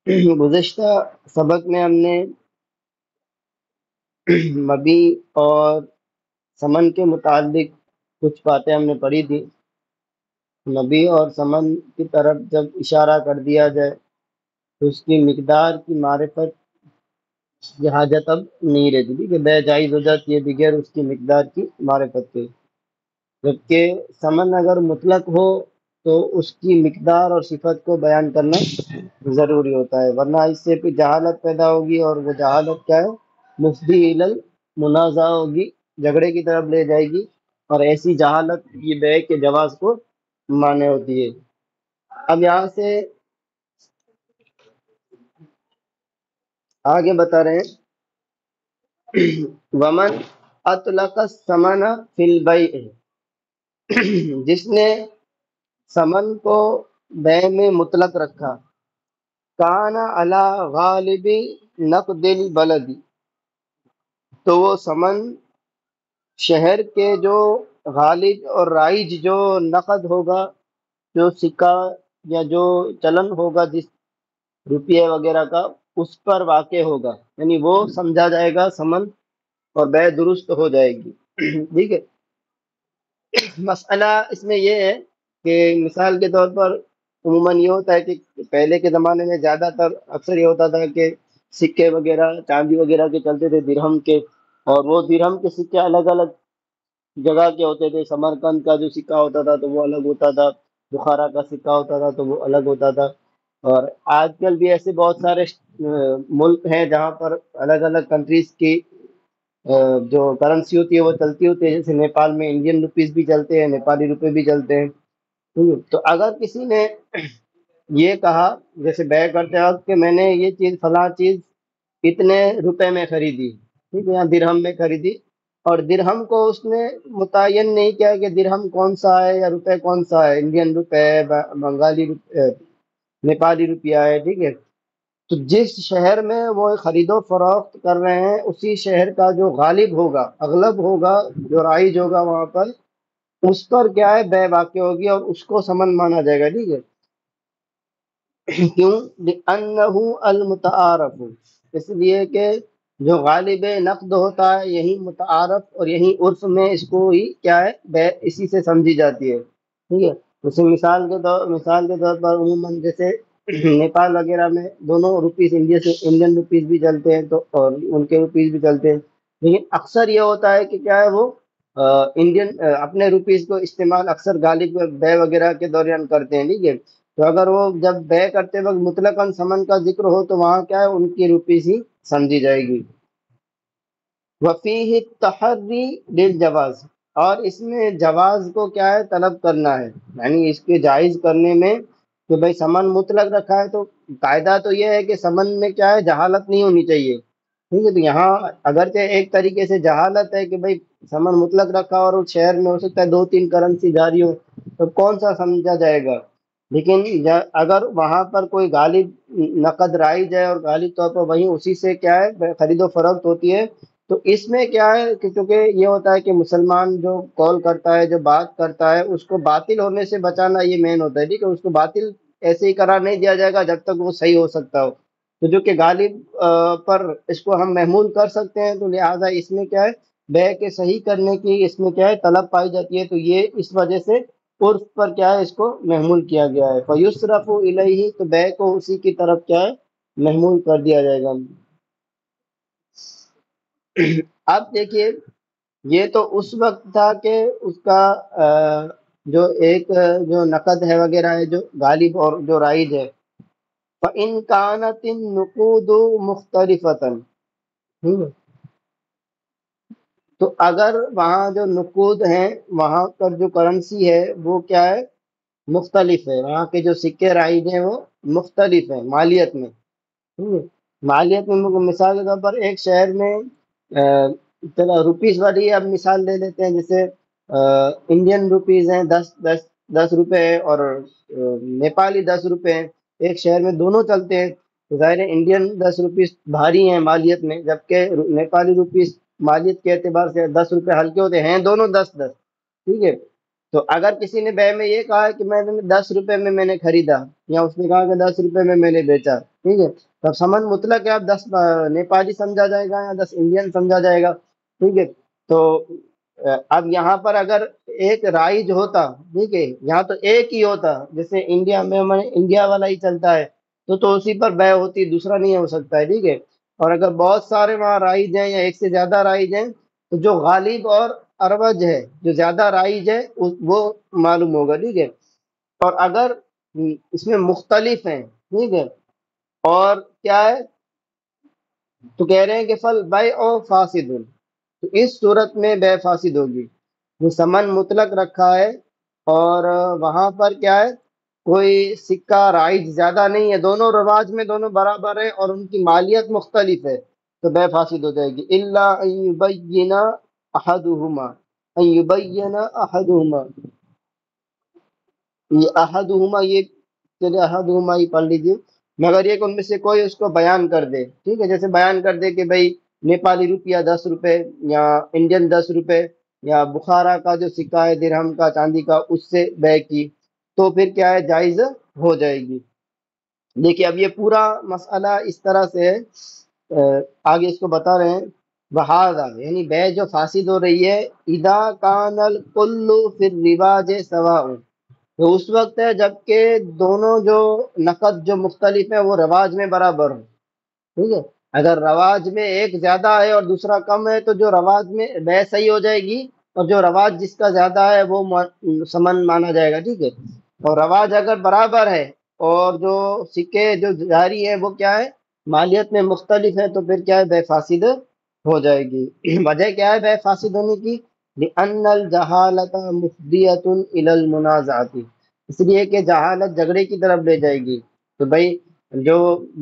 گزشتہ سبق میں ہم نے مبی اور سمن کے متعلق کچھ باتیں ہم نے پڑھی تھی۔ مبی اور سمن کی طرف جب اشارہ کر دیا جائے تو اس کی مقدار کی معرفت کی حاجت اب نہیں رہتی تھی کہ بے جائز ہو جاتی ہے بغیر اس کی مقدار کی معرفت کے، جبکہ سمن اگر مطلق ہو تو اس کی مقدار اور صفت کو بیان کرنا ضروری ہوتا ہے، ورنہ اس سے پھر جہالت پیدا ہوگی، اور وہ جہالت کیا ہے؟ مفضی الی منازع ہوگی، جھگڑے کی طرف لے جائے گی، اور ایسی جہالت یہ بے کے جواز کو مانے ہوتی ہے۔ اب یہاں سے آگے بتا رہے ہیں ومن اطلق الثمن فی البیع، جس نے سمن کو بے میں مطلق رکھا، کان علی غالب نقد البلد، تو وہ سمن شہر کے جو غالب اور رائج جو نقد ہوگا، جو سکہ یا جو چلن ہوگا جس روپیے وغیرہ کا، اس پر واقع ہوگا، یعنی وہ سمجھا جائے گا سمن، اور بے درست ہو جائے گی۔ ٹھیک ہے، مسئلہ اس میں یہ ہے کہ مثال کے طور پر عموماً یہ ہوتا ہے کہ پہلے کے زمانے میں زیادہ تر اکثر یہ ہوتا تھا کہ سکے وغیرہ چاندی وغیرہ کے چلتے تھے، درہم کے، اور وہ درہم کے سکے الگ الگ جگہ کے ہوتے تھے۔ سمرقند کا جو سکہ ہوتا تھا تو وہ الگ ہوتا تھا، بخارا کا سکہ ہوتا تھا تو وہ الگ ہوتا تھا، اور آج کل بھی ایسے بہت سارے ملک ہیں جہاں پر الگ الگ کنٹریز کی جو کرنسی ہوتی ہے وہ چلتی ہوتی ہے، جیسے نیپال میں انڈین روپیز بھی چلتے ہیں، نیپالی روپے بھی چلتے ہیں۔ تو اگر کسی نے یہ کہا جیسے بے کرتے وقت کہ میں نے یہ چیز فلاں چیز اتنے روپے میں خریدی، ٹھیک ہے، یا درہم میں خریدی، اور درہم کو اس نے متعین نہیں کیا کہ درہم کون سا ہے یا روپے کون سا ہے، انڈین روپے ہے، بنگالی روپے، نیپالی روپیہ ہے، ٹھیک ہے، تو جس شہر میں وہ خرید و فروخت کر رہے ہیں اسی شہر کا جو غالب ہوگا، اغلب ہوگا، جو رائج ہوگا وہاں پر، اس پر کیا ہے؟ بے واقع ہوگی، اور اس کو سمن مانا جائے گا، ٹھیک ہے۔ کیوں؟ لأنہ المتعارف، اس لیے کہ جو غالب نقد ہوتا ہے یہی متعارف اور یہی عرف میں اس کو ہی کیا ہے؟ بے اسی سے سمجھی جاتی ہے، ٹھیک ہے۔ اسے مثال کے طور پر عموماً جیسے نیپال وغیرہ میں دونوں روپیز انڈیا سے انڈین روپیز بھی چلتے ہیں تو، اور ان کے روپیز بھی چلتے ہیں، لیکن اکثر یہ ہوتا ہے کہ کیا ہے؟ وہ انڈین اپنے روپیز کو استعمال اکثر غالب بے وغیرہ کے دوران کرتے ہیں، ٹھیک ہے۔ تو اگر وہ جب بے کرتے وقت مطلقاً سمن کا ذکر ہو تو وہاں کیا ہے؟ ان کی روپیز ہی سمجھی جائے گی۔ وفیہ التحری للجواز، اور اس میں جواز کو کیا ہے؟ طلب کرنا ہے، یعنی اس کے جائز کرنے میں کہ بھئی سمن مطلق رکھا ہے تو قاعدہ تو یہ ہے کہ سمن میں کیا ہے؟ جہالت نہیں ہونی چاہیے، ٹھیک ہے۔ تو یہاں اگرچہ ایک طریقے سے جہالت ہے کہ بھئی سمن مطلق رکھا اور اس شہر میں ہو سکتا ہے دو تین کرنسی جاری ہو، تو کون سا سمجھا جائے گا؟ لیکن اگر وہاں پر کوئی غالب نقد رائج ہے اور غالب طور پر وہیں اسی سے کیا ہے؟ خرید و فروخت ہوتی ہے، تو اس میں کیا ہے کہ چونکہ یہ ہوتا ہے کہ مسلمان جو قول کرتا ہے، جو بات کرتا ہے، اس کو باطل ہونے سے بچانا یہ مین ہوتا ہے، ٹھیک ہے، اس کو باطل ایسے ہی قرار نہیں دیا جائے گا جب تک وہ صحیح ہو سکتا ہو، تو جو کہ غالب پر اس کو ہم محمول کر سکتے ہیں، تو لہٰذا اس میں کیا ہے؟ بے کے صحیح کرنے کی اس میں کیا ہے؟ طلب پائی جاتی ہے، تو یہ اس وجہ سے عرف پر کیا ہے؟ اس کو محمول کیا گیا ہے، فیصرف الیہ، تو بے کو اسی کی طرف کیا ہے؟ محمول کر دیا جائے گا۔ اب دیکھیے، یہ تو اس وقت تھا کہ اس کا جو ایک جو نقد ہے وغیرہ ہے جو غالب اور جو رائج ہے، فَإِنْ كَانَتِ النُّقُودُ مُخْتَلِفَةً، ٹھیک ہے، تو اگر وہاں جو نقود ہیں، وہاں پر جو کرنسی ہے وہ کیا ہے؟ مختلف ہے، وہاں کے جو سکے رائج ہیں وہ مختلف ہیں مالیت میں، ٹھیک ہے۔ مالیت میں مثال کے طور پر ایک شہر میں چلو روپیز والی اب مثال لے لیتے ہیں، جیسے انڈین روپیز ہیں دس روپے ہے، اور نیپالی 10 روپے ہیں، ایک شہر میں دونوں چلتے ہیں، تو ظاہر ہے انڈین 10 روپیز بھاری ہیں مالیت میں، جبکہ نیپالی روپیز مالیت کے اعتبار سے 10 روپے ہلکے ہوتے ہیں دونوں 10 10، ٹھیک ہے۔ تو اگر کسی نے بے میں یہ کہا کہ میں نے 10 روپے میں میں نے خریدا، یا اس نے کہا کہ 10 روپے میں میں نے بیچا، ٹھیک ہے، تب سمن مطلق ہے، اب 10 نیپالی سمجھا جائے گا یا 10 انڈین سمجھا جائے گا، ٹھیک ہے۔ تو اب یہاں پر اگر ایک رائج ہوتا، ٹھیک ہے، یہاں تو ایک ہی ہوتا، جیسے انڈیا میں ہمارے انڈیا والا ہی چلتا ہے، تو اسی پر بے ہوتی، دوسرا نہیں ہو سکتا ہے، ٹھیک ہے۔ اور اگر بہت سارے وہاں رائج ہیں یا ایک سے زیادہ رائج ہیں، تو جو غالب اور اروج ہے، جو زیادہ رائج ہے وہ معلوم ہوگا، ٹھیک ہے۔ اور اگر اس میں مختلف ہیں، ٹھیک ہے، اور کیا ہے، تو کہہ رہے ہیں کہ فل بے او فاسد، تو اس صورت میں بے فاسد ہوگی۔ جو سمن مطلق رکھا ہے اور وہاں پر کیا ہے، کوئی سکہ رائج زیادہ نہیں ہے، دونوں رواج میں دونوں برابر ہیں اور ان کی مالیت مختلف ہے، تو بے فاسد ہو جائے گی۔ الا ان یبین احدہما، ان یبین احدہما، یہ احدہما، یہ چلے احدہما ہی پڑھ لیجیے، مگر یہ کہ ان میں سے کوئی اس کو بیان کر دے، ٹھیک ہے، جیسے بیان کر دے کہ بھئی نیپالی روپیہ 10 روپے، یا انڈین 10 روپے، یا بخارا کا جو سکہ ہے درہم کا چاندی کا اس سے بے کی، تو پھر کیا ہے، جائز ہو جائے گی۔ دیکھیے اب یہ پورا مسئلہ اس طرح سے ہے، آگے اس کو بتا رہے ہیں، وہذا یعنی بے جو فاسد ہو رہی ہے، اذا کان الکل فی الرواج سواء، تو اس وقت ہے جبکہ دونوں جو نقد جو مختلف ہیں وہ رواج میں برابر ہوں، ٹھیک ہے۔ اگر رواج میں ایک زیادہ ہے اور دوسرا کم ہے، تو جو رواج میں بے صحیح ہو جائے گی، اور جو رواج جس کا زیادہ ہے وہ سمن مانا جائے گا، ٹھیک ہے۔ اور رواج اگر برابر ہے اور جو سکے جو جاری ہیں وہ کیا ہے، مالیت میں مختلف ہے، تو پھر کیا ہے، بے فاسد ہو جائے گی۔ وجہ کیا ہے بے فاسد ہونے کی، لأن الجہالۃ مفضیۃ الی المنازعۃ، اس لیے کہ جہالت جھگڑے کی طرف لے جائے گی۔ تو بھائی جو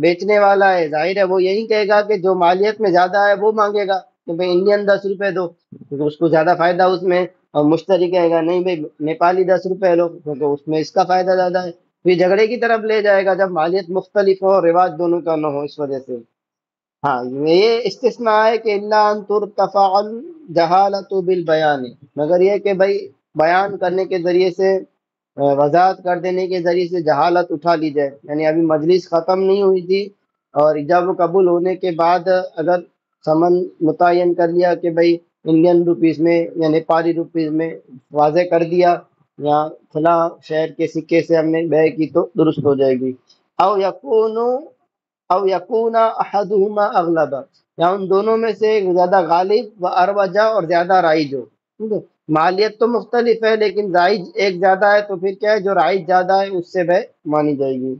بیچنے والا ہے ظاہر ہے وہ یہی کہے گا کہ جو مالیت میں زیادہ ہے وہ مانگے گا کہ بھائی انڈین 10 روپے دو، کیونکہ اس کو زیادہ فائدہ اس میں، اور مشتری کہے گا نہیں بھائی نیپالی 10 روپے لو، کیونکہ اس میں اس کا فائدہ زیادہ ہے۔ تو یہ جھگڑے کی طرف لے جائے گا جب مالیت مختلف ہو، رواج دونوں کا نہ ہو، اس وجہ سے۔ ہاں یہ استثناء ہے کہ الا ان ترتفع الجہالۃ بالبیان، مگر یہ کہ بھائی بیان کرنے کے ذریعے سے، وضاحت کر دینے کے ذریعے سے جہالت اٹھا لی جائے، یعنی ابھی مجلس ختم نہیں ہوئی تھی اور ایجاب و قبول ہونے کے بعد اگر سمن متعین کر لیا کہ بھائی انڈین روپیز میں یا نیپالی روپیز میں، واضح کر دیا یا فلاں شہر کے سکے سے ہم نے بے کی، تو درست ہو جائے گی۔ او یکون او یکون احدہما اغلب، یا ان دونوں میں سے ایک زیادہ غالب و اروجا اور زیادہ رائج ہو، ٹھیک ہے۔ مالیت تو مختلف ہے لیکن رائج ایک زیادہ ہے، تو پھر کیا ہے، جو رائج زیادہ ہے اس سے بے مانی جائے گی۔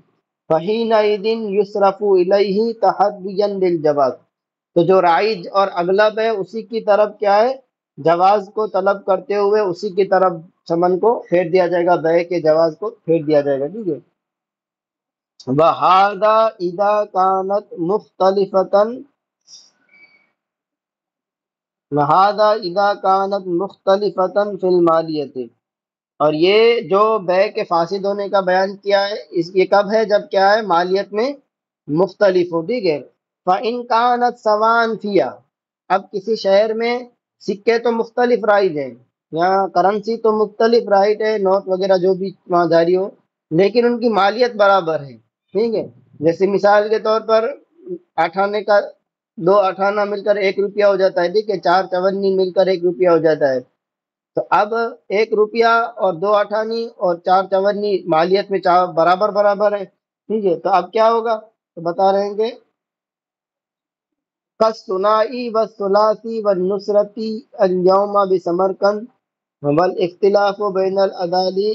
فحینئذ یصرف الیہ تحدیا للجواز، تو جو رائج اور اغلب ہے اسی کی طرف کیا ہے، جواز کو طلب کرتے ہوئے اسی کی طرف سمن کو پھیر دیا جائے گا، بے کے جواز کو پھیر دیا جائے گا، ٹھیک ہے۔ وَهَذَا إِذَا كَانَتْ مُخْتَلِفَةً وَهَذَا إِذَا كَانَتْ مُخْتَلِفَةً فِي الْمَالِيَّةِ، اور یہ جو بے کے فاسد ہونے کا بیان کیا ہے، یہ کب ہے، جب کیا ہے، مالیت میں مختلف ہو، ٹھیک ہے۔ فَإِنْ كَانَتْ سَوَاءً فِيهَا، اب کسی شہر میں سکے تو مختلف رائج ہیں، یہاں کرنسی تو مختلف رائٹ ہے، نوٹ وغیرہ جو بھی وہاں جاری ہو، لیکن ان کی مالیت برابر ہے، ٹھیک ہے۔ جیسے مثال کے طور پر آٹھانے کا، 2 آٹھانا مل کر 1 روپیہ ہو جاتا ہے، ٹھیک ہے، 4 چونی مل کر 1 روپیہ ہو جاتا ہے۔ تو اب 1 روپیہ اور 2 آٹھانی اور 4 چونی مالیت میں برابر برابر ہے، ٹھیک ہے۔ تو اب کیا ہوگا، تو بتا رہے ہیں کہ کالثنائی والثلاثی والنصرتی اليوم بسمرقند والاختلاف بین العدالی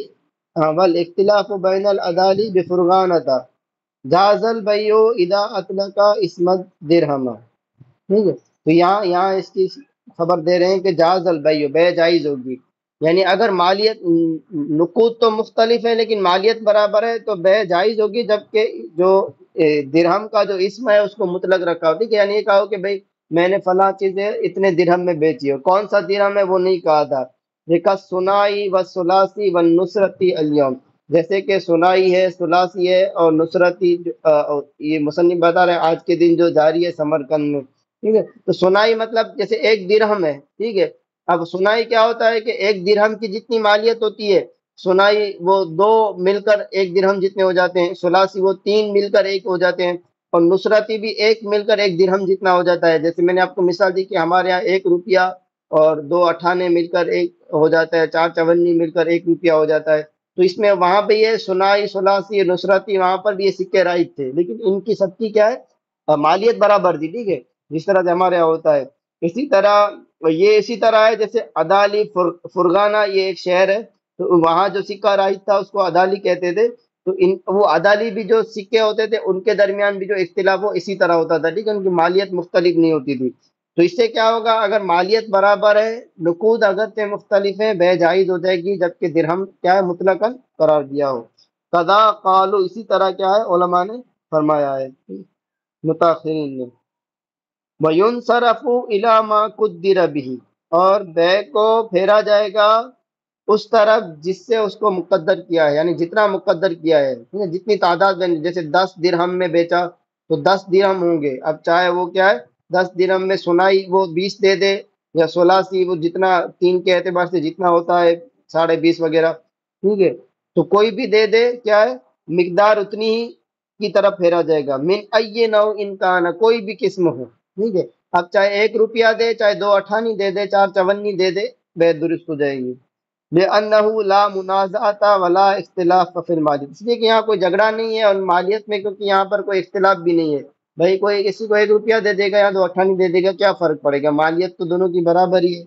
والاختلاف بین العدالی بفرغانتا جاز البیع اذا اطلق اسم الدرہم، ٹھیک ہے۔ تو یہاں اس کی خبر دے رہے ہیں کہ جاز البیع، بے جائز ہوگی، یعنی اگر مالیت، نقود تو مختلف ہے لیکن مالیت برابر ہے تو بے جائز ہوگی، جبکہ جو درہم کا جو اسم ہے اس کو مطلق رکھا ہو، ٹھیک ہے، یعنی یہ کہا ہو کہ بھائی میں نے فلاں چیزیں اتنے درہم میں بیچی ہو، کون سا درہم ہے وہ نہیں کہا تھا۔ دیکھا سنائی و سلاسی و نصرتی الیوم، جیسے کہ سنائی ہے، سلاسی ہے اور نصرتی یہ مصنف بتا رہے ہیں آج کے دن جو جاری ہے سمرقند میں، ٹھیک ہے۔ تو سنائی مطلب جیسے 1 درہم ہے، ٹھیک ہے۔ اب سنائی کیا ہوتا ہے کہ 1 درہم کی جتنی مالیت ہوتی ہے، سنائی وہ 2 مل کر 1 درہم جتنے ہو جاتے ہیں، سلاسی وہ 3 مل کر 1 ہو جاتے ہیں۔ اور نصرتی بھی ایک مل کر ایک درہم جتنا ہو جاتا ہے. جیسے میں نے آپ کو مثال دی کہ ہمارے یہاں 1 روپیہ اور 2 اٹھانے مل کر ایک ہو جاتا ہے، 4 چونی مل کر 1 روپیہ ہو جاتا ہے. تو اس میں وہاں پہ یہ سنائی، سلاسی، نصرتی، وہاں پر بھی یہ سکے رائج تھے، لیکن ان کی سب کی کیا ہے، مالیت برابر تھی. ٹھیک ہے، جس طرح سے ہمارے یہاں ہوتا ہے. اسی طرح یہ اسی طرح ہے جیسے ادالی فرغانہ، یہ ایک شہر ہے، تو وہاں جو سکہ رائج تھا اس کو ادالی کہتے تھے. تو وہ ادالی بھی جو سکے ہوتے تھے ان کے درمیان بھی جو اختلاف وہ اسی طرح ہوتا تھا. ٹھیک ہے، ان کی مالیت مختلف نہیں ہوتی تھی. تو اس سے کیا ہوگا، اگر مالیت برابر ہے، نقود اگرچہ مختلف ہیں، بے جائز ہو جائے گی، جبکہ درہم کیا ہے، مطلقاً قرار دیا ہو. قضا قالو، اسی طرح کیا ہے، علماء نے فرمایا ہے، متاخرین نے. وَيُنصَرَفُ إِلَى مَا قُدِّرَ بِهِ، اور بے کو پھیرا جائے گا اس طرف جس سے اس کو مقدر کیا ہے، یعنی جتنا مقدر کیا ہے. ٹھیک ہے؟ جتنی تعداد میں، جیسے 10 درہم میں بیچا تو 10 درہم ہوں گے. اب چاہے وہ کیا ہے، 10 درہم میں سنائی وہ 20 دے دے، یا 16 وہ جتنا تین کے اعتبار سے جتنا ہوتا ہے، 20.5 وغیرہ. ٹھیک ہے، تو کوئی بھی دے دے، کیا ہے، مقدار اتنی ہی کی طرف پھیرا جائے گا. من ای نو انکان، کوئی بھی قسم ہو. ٹھیک ہے، اب چاہے 1 روپیہ دے، چاہے 2 اٹھانی دے دے، 4 چونی دے دے، بے درست ہو جائے گی. لِأَنَّهُ لَا مُنَازَعَةَ وَلَا اخْتِلَافَ فِي الْمَالِيَةِ، اس لیے کہ یہاں کوئی جھگڑا نہیں ہے اور مالیت میں، کیونکہ یہاں پر کوئی اختلاف بھی نہیں ہے. بھائی کوئی کسی کو 1 روپیہ دے دے گا یا 2 اٹھانی دے دے گا، کیا فرق پڑے گا، مالیت تو دونوں کی برابر ہی ہے.